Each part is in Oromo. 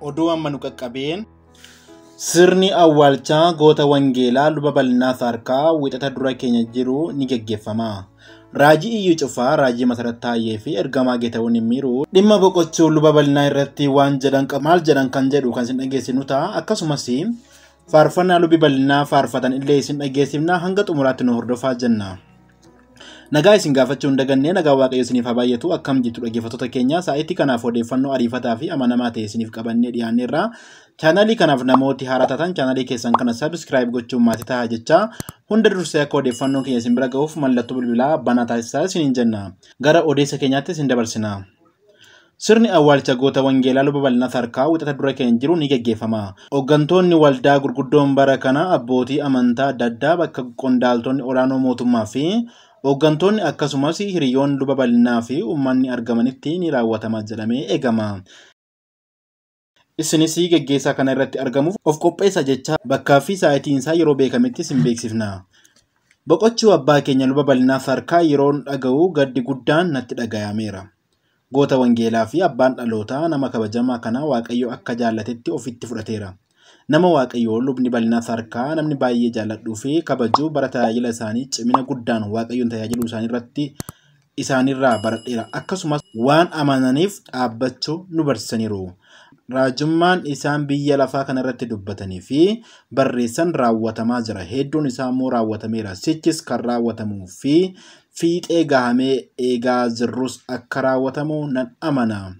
oduu amma nu qaqqabeen sirni awwaalchaa goota wangeelaa luba bal'inaa Saarkaa wixata dura keenya jiru ni geggeeffama. Raajii Iyyuu Cufaa, Raajii Masarat Taayyee fi ergamaa Geetahuun Himmiruu dhimma boqochuu luba bal'inaa irratti waan jedhan maal jedhan kan jedhu kan isin dhageessinu ta'a. Akkasumas faarfannaa lubi bal'inaa faarfatan illee isin dhageessifna. Hanga xumuraatti nu hordofaa jenna. Nagaa isin gaafachuu hin dagannee, nagaa Waaqayyo isiniif haa baay'atu. Akkam jirtu dhaggeeffattoota keenya, sa'aatii kanaaf odeeffannoo ariifataa fi amanamaa ta'e isiniif qabannee dhiyaanneerra. Chaanalii kanaaf namooti haaraa taatan chaanalii keessan kana subscribe gochuun maatii ta'a jecha hunda dursee akka odeeffannoon keenya isin bira ga'uuf mallattoo bilbilaa banaa taasisaa isiniin jenna. Gara odeessa keenyaatti isin dabarsina. Sirni awwaalcha goota wangeelaa luba bal'inaa Saarkaa wixata dura keenya jiru ni geggeeffama. Hooggantoonni waldaa gurguddoon bara kana abbootii amantaa adda addaa bakka qondaaltonni olaanoo mootummaa fi hooggantoonni akkasumas hiriyoon luba bal'inaa fi uummanni argamanitti ni raawwatama jedhamee eegama. Isinis geggeessaa kana irratti argamuuf of qopheessa jecha bakkaa fi sa'aatiin isaa yeroo beekametti isin beeksifna. Boqochuu abbaa keenya luba bal'inaa Saarkaa yeroon dhaga'u gaddi guddaan natti dhagayameera. Goota wangeelaa fi abbaan dhalootaa nama kabajamaa kana Waaqayyo akka jaallatetti ofitti fudhateera. Nama Waaqayyo lubni bal'inaa Saarkaa namni baay'ee jaalladhuu fi kabajuu bara tajaajila isaanii cimina guddaan Waaqayyoon tajaajiluu isaanirraa baradheera. Akkasumas waan amananiif dhaabbachuu nu barsiisaniiru. Raajummaan isaan biyya lafaa kanarratti dubbatanii fi barreessan raawwatamaa jira. Hedduun isaa immoo raawwatameera. Sichis kan raawwatamuu fi fiixee gahamee eegaa jirrus akka raawwatamu nan amana.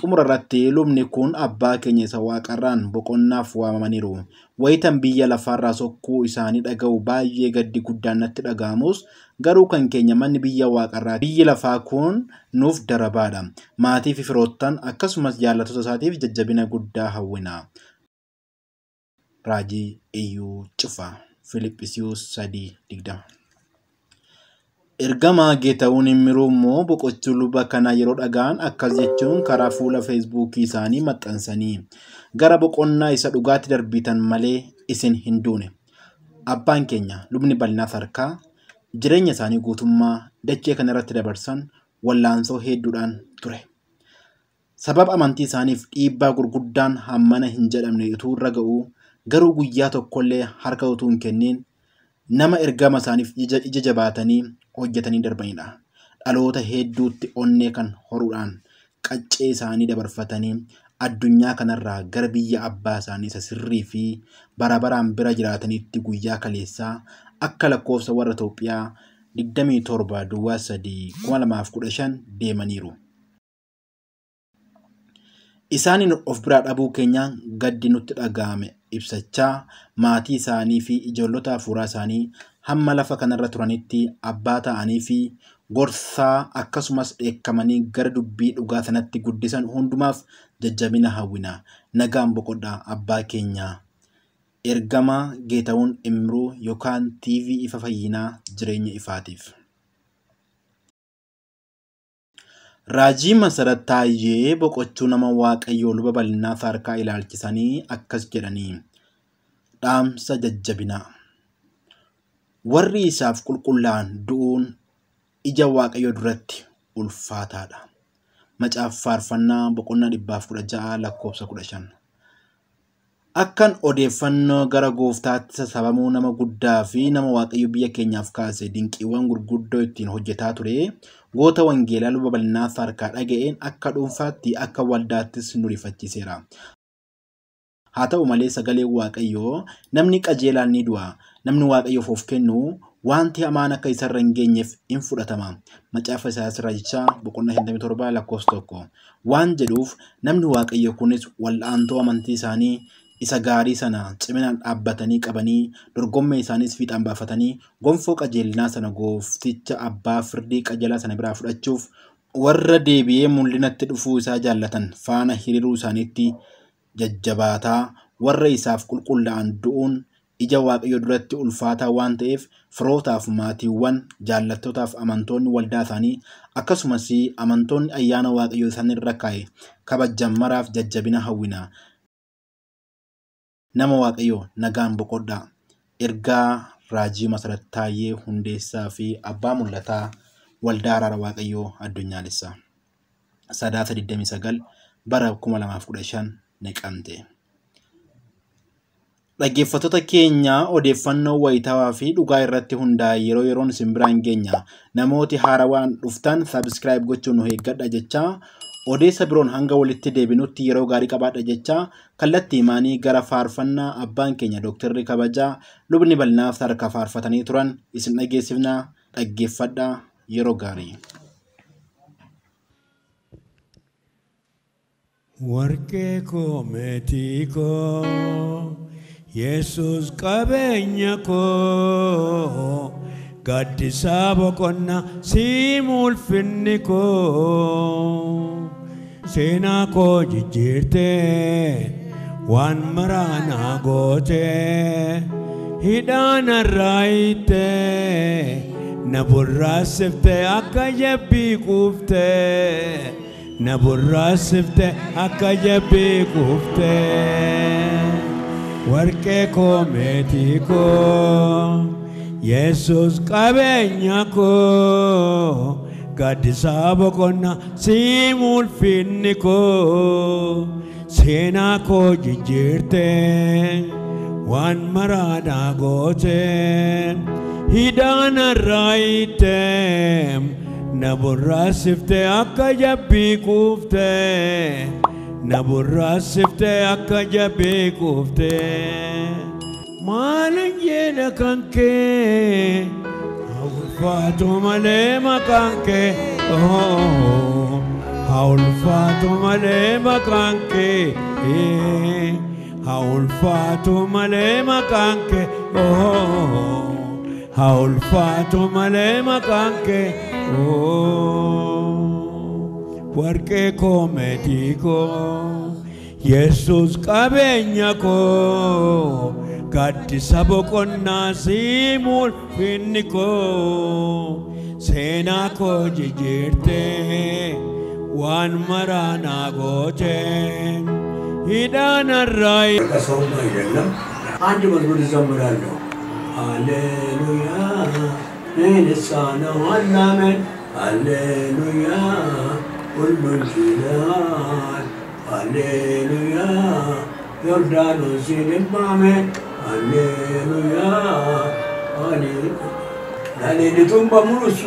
Xumura irratti lubni kun abbaa keenya isa waaqarraan boqonnaaf waamamaniiru. Wayitan biyya lafaarraa sokkuu isaanii dhaga'u baay'ee gaddi guddaan natti dhaga'amus garuu kan keenya manni biyya waaqarraa biyyi lafaa kun nuuf darabaadha. Maatii fi firoottan akkasumas jaallattoota isaatiif jajjabina guddaa hawwina. Raajii Iyyuu Cufaa Filiphisiiyuus 3:20. Ergamaa Geetahuun Himmiruu immoo boqochuu luba kana yeroo dhaga'an akkas jechuun karaa fuula feesbuukii isaanii maxxansanii gara boqonnaa isa dhugaatti darbitan malee isin hin duune. Abbaan keenya lubni bal'inaa Saarkaa jireenya isaanii guutummaa dachee kana irratti dabarsan wallaansoo hedduudhaan ture. Sababa amantii isaaniif dhiibbaa gurguddaan hammana hin jedhamne utuu irra ga'u garuu guyyaa tokkollee harka utuu hin kenniin nama ergama isaaniif ija jabaatanii hojjetanii darbanidha. Dhaloota hedduutti onnee kan horuudhaan qaccee isaanii dabarfatanii addunyaa kanarraa gara biyya abbaa isaanii isa sirrii fi bara baraan bira jiraatanitti guyyaa kaleessaa akka lakkoofsa warra Itoophiyaa 27/3/2015 deemaniiru. Isaaniin of biraa dhabuu keenya gaddi nutti dhaga'ame ibsachaa maatii isaanii fi ijoollota hafuuraa isaanii hamma lafa kanarra turanitti abbaa ta'anii fi gorsaa akkasumas dheekkamanii gara dubbii dhugaa sanatti guddisan hundumaaf jajjabina hawwina. Nagaan boqodhaa abbaa keenya. Ergamaa Geetahuun Himmiruu yookaan TV Ifa Fayyinaa Jireenya Ifaatiif. Raajii Masarat Taayyee boqochuu nama Waaqayyoo luba bal'inaa Saarkaa ilaalchisanii akkas jedhanii dhaamsa jajjabinaa. Warri isaaf qulqullaa'an du'uun ija Waaqayyoo duratti ulfaataadha. Macaafa faarfannaa boqonnaa 116/15. Akkan odeeffannoo gara gooftaatti sassabamuu nama guddaa fi nama Waaqayyo biyya keenyaaf kaase dinqiiwwan gurguddoo ittiin hojjetaa ture goota wangeelaa luba bal'inaa Saarkaa dhaga'een akka dhuunfaatti akka waldaattis nu rifachiiseera. Haa ta'u malee sagaleen Waaqayyoo namni qajeelaan ni du'a. Namni Waaqayyoof of kennu wanti hamaan akka isarra hin geenyeef in fudhatama. Macaafa Isaayaas raajichaa boqonnaa 57/1 waan jedhuuf namni Waaqayyo kunis wal'aantoo amantii isaanii isa gaarii sana ciminaan dhaabbatanii qabanii dorgommee isaaniis fiixaan baafatanii gonfoo qajeelinaa sana goofticha abbaa firdii qajeelaa sana biraa fudhachuuf warra deebi'ee mul'inatti dhufuu isaa jaallatan faana hiriiruu isaaniitti jajjabaataa warra isaaf qulqullaa'an du'uun ija Waaqayyoo duratti ulfaataa waan ta'eef firootaaf maatiiwwan jaallattootaaf amantoonni waldaa isaanii akkasumas amantoonni ayyaana Waaqayyoo isaanirra kaa'e kabajan maraaf jajjabina hawwina. Nama Waaqayyoo nagaan boqodhaa. Ergaa Raajii Masarat Taayyee hundeessaa fi abbaa mul'ataa waldaa araara Waaqayyoo addunyaalessaa. 29 bara 2015 Naqamte. Dhaggeeffattoota keenya odeeffannoo wayitaawaa fi dhugaa irratti hundaa'e yeroo yeroon isin biraan geenya. Namooti haarawaan dhuftan subscribe gochuun nu eeggadha jechaa. Odeessa biroon hanga walitti deebinutti yeroo gaarii qabaadha jechaa. Kallattii maanii gara faarfannaa abbaan keenya Dr. Kabajaa lubni bal'inaaf harka faarfatanii turan isin dhageessifna. Dhaggeeffadhaa yeroo gaarii. Warqee koo meetii koo Yesus qabeenya koo gaddisaa boqonnaa siim ulfinni koo seenaa koo jijjiirtee waan maraanaa gootee hidhaan arraayittee na burraasiftee akka jabbii quuftee na burraasiftee akka jabbii quuftee warqee koo meetii koo Yesus qabeenya koo gaddisaa boqonnaa siim ulfinni koo seenaa koo jijjiirtee waan maraadhaa gootee hidhaan arraayittee na burraasiftee akka jabbii quuftee na burraasiftee akka jabbii quuftee maalin jedha kan kee ulfaatu malee maqaan kee ulfaatu malee maqaan kee ulfaatu malee maqaan kee ulfaatu malee maqaan kee warqee koo meetii koo Yesus qabeenya koo gaddisa boqonnaa siim ulfinni koo seenaa koo jijjiirtee waan maraanaa gootee hidhaan arraayittee ከሰውም አይደለም አንድ መዝሙር እዘምራለሁ ሃሌሉያ ልሳነው አላመን ሃሌሉያ ሁሉን ችሏል ሃሌሉያ ዮርዳኖስ ይልማመን ሃሌሉያ ሃሌሉያ ሌሊቱን በሙሉ እሱ